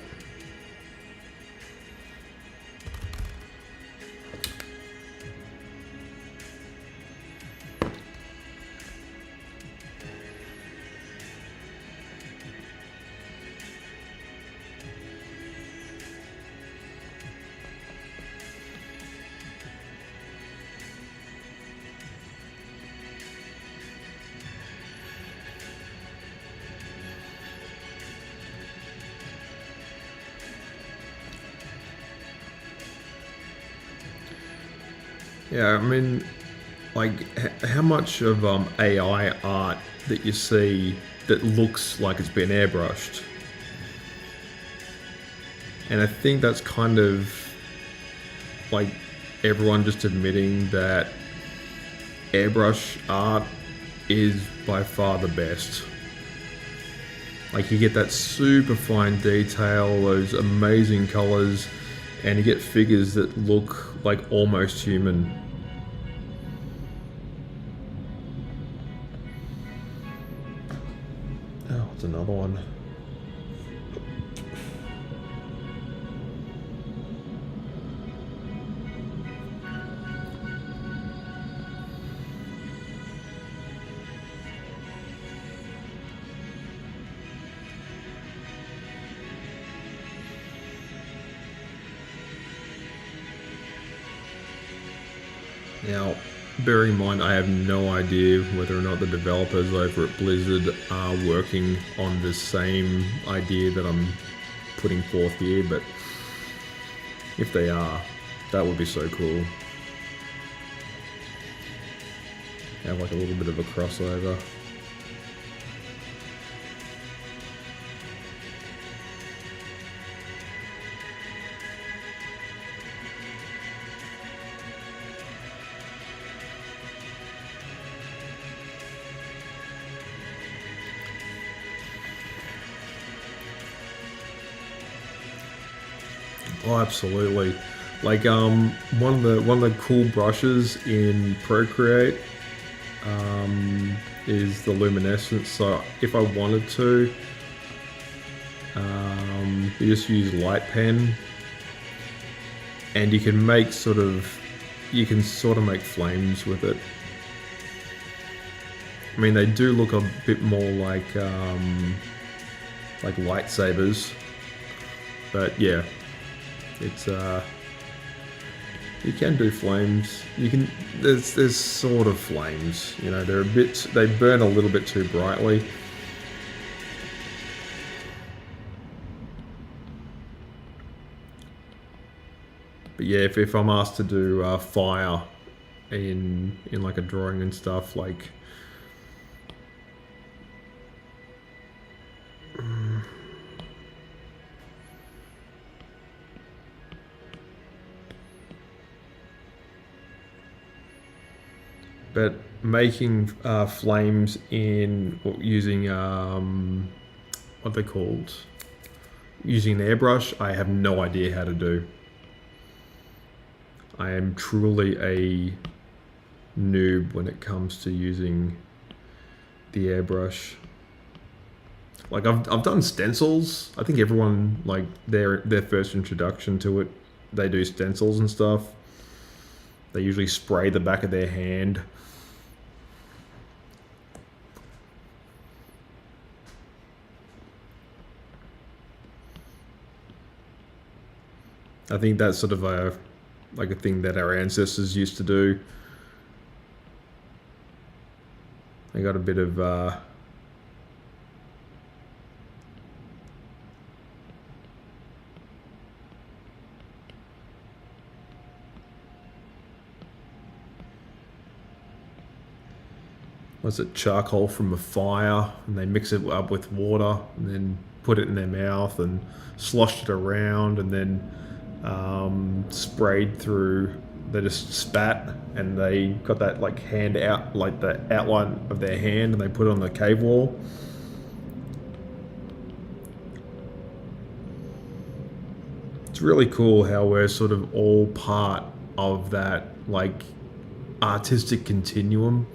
Yeah, I mean, like, how much of AI art that you see that looks like it's been airbrushed? And I think that's kind of like everyone just admitting that airbrush art is by far the best. Like, you get that super fine detail, those amazing colors, and you get figures that look like almost human. Oh, it's another one. Now, bear in mind, I have no idea whether or not the developers over at Blizzard are working on the same idea that I'm putting forth here, but if they are, that would be so cool. Have like a little bit of a crossover. Oh, absolutely. Like one of the cool brushes in Procreate is the luminescence. So if I wanted to, you just use light pen, and you can make sort of make flames with it. I mean, they do look a bit more like lightsabers, but yeah. It's You can do flames. You can. There's sort of flames. You know, they're a bit. They burn a little bit too brightly. But yeah, if I'm asked to do fire in like a drawing and stuff, like but making flames in using what they're called, using an airbrush, I have no idea how to do. I am truly a noob when it comes to using the airbrush. Like I've done stencils. I think everyone, like their first introduction to it, they do stencils and stuff. They usually spray the back of their hand. I think that's sort of a thing that our ancestors used to do. They got a bit of what's it, charcoal from a fire, and they mix it up with water and then put it in their mouth and sloshed it around and then sprayed through. They just spat and they got that like hand out, like the outline of their hand, and they put it on the cave wall. It's really cool how we're sort of all part of that like artistic continuum.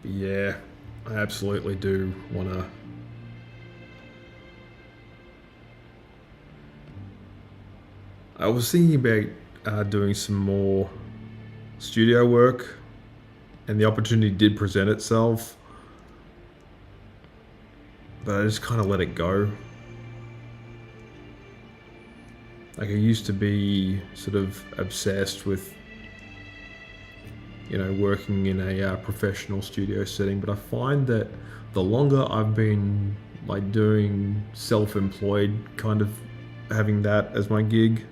Yeah, I absolutely do want to. I was thinking about doing some more studio work, and the opportunity did present itself, but I just kind of let it go. Like I used to be sort of obsessed with, you know, working in a professional studio setting, but I find that the longer I've been like doing self-employed, kind of having that as my gig,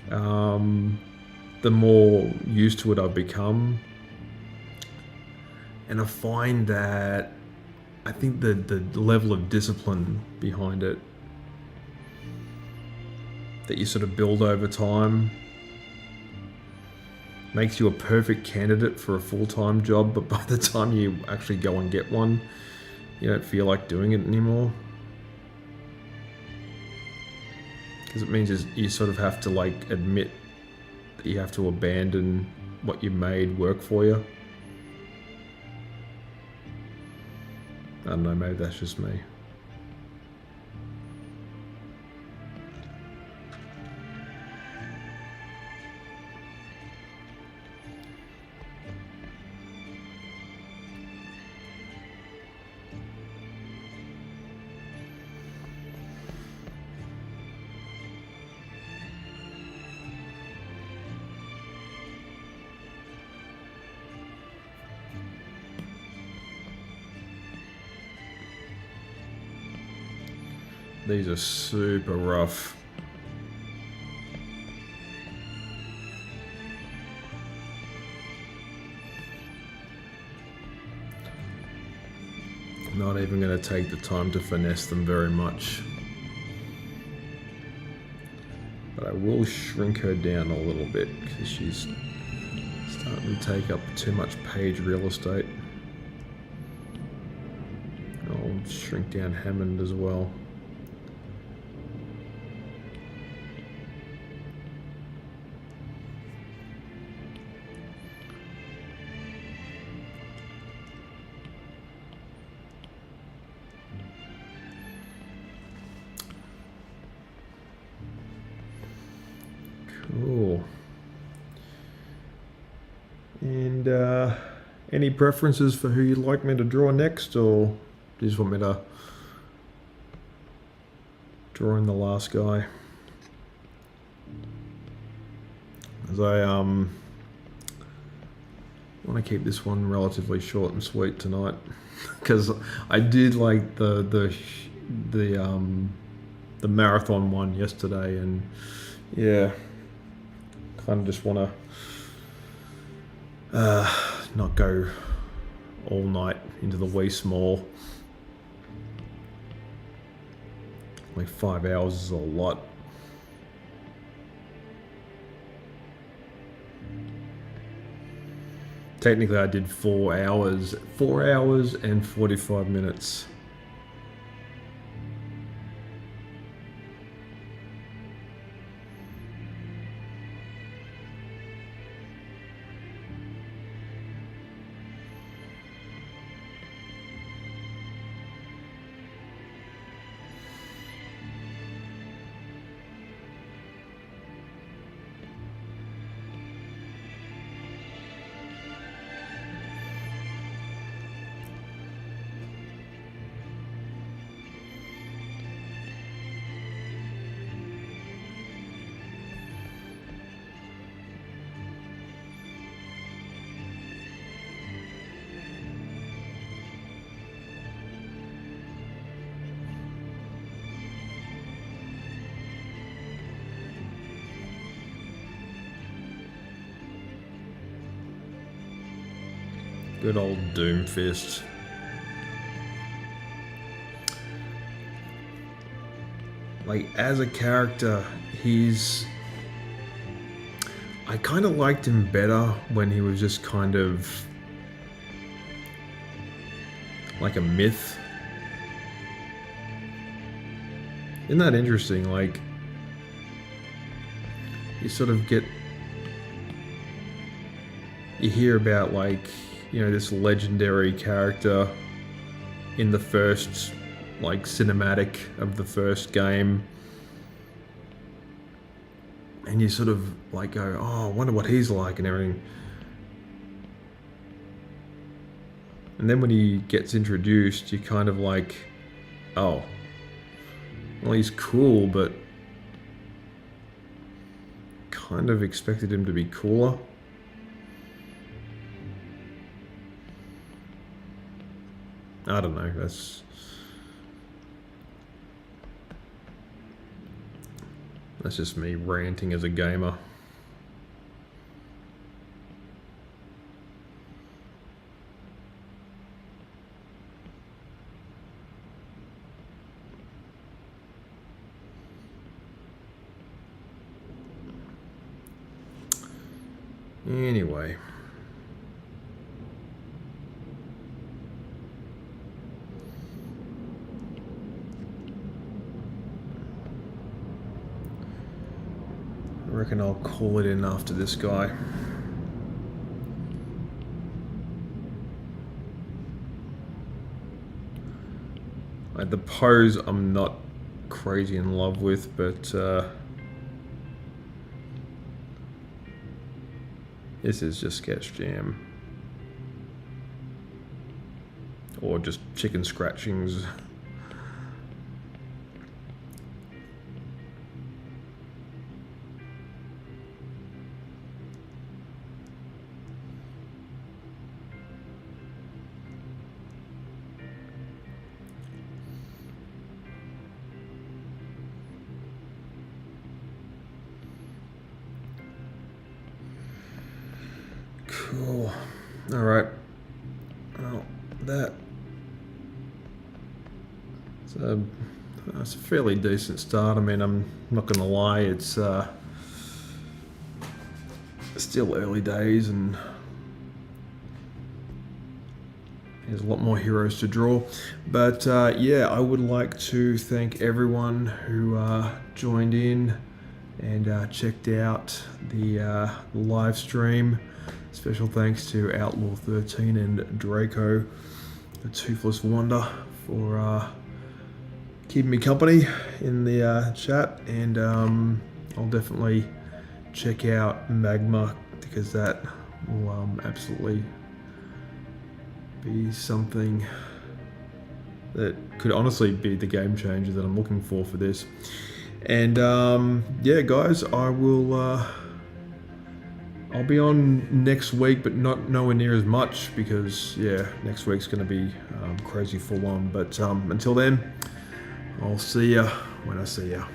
the more used to it I've become. And I find that I think the level of discipline behind it that you sort of build over time makes you a perfect candidate for a full-time job, but by the time you actually go and get one, you don't feel like doing it anymore. Because it means you sort of have to like admit that you have to abandon what you made work for you. I don't know, maybe that's just me. These are super rough. Not even going to take the time to finesse them very much. But I will shrink her down a little bit because she's starting to take up too much page real estate. I'll shrink down Hammond as well. Cool. And any preferences for who you'd like me to draw next, or do you just want me to draw in the last guy? As I want to keep this one relatively short and sweet tonight, because I did like the marathon one yesterday, and yeah, kind of just want to not go all night into the wee small. Like 5 hours is a lot. Technically I did 4 hours and 45 minutes. Good old Doomfist. Like, as a character, I kind of liked him better when he was just kind of like a myth. Isn't that interesting? Like, you sort of you hear about, like, you know, this legendary character in the first, like, cinematic of the first game, and you sort of like go, oh, I wonder what he's like and everything. And then when he gets introduced, you kind of like, oh, well, he's cool, but kind of expected him to be cooler. I don't know, that's just me ranting as a gamer. Anyway. I reckon I'll call it in after this guy. Like, the pose I'm not crazy in love with, but this is just Sketch Jam. Or just chicken scratchings. Cool. All right. Well, that's a fairly decent start. I mean, I'm not going to lie, it's still early days and there's a lot more heroes to draw. But yeah, I would like to thank everyone who joined in and checked out the live stream. Special thanks to Outlaw 13 and Draco, the Toothless Wonder, for keeping me company in the chat. And I'll definitely check out Magma, because that will absolutely be something that could honestly be the game changer that I'm looking for this. And yeah, guys, I'll be on next week, but not nowhere near as much, because yeah, next week's going to be crazy full on. But until then, I'll see ya when I see ya.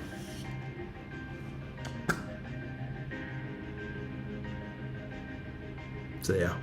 See ya.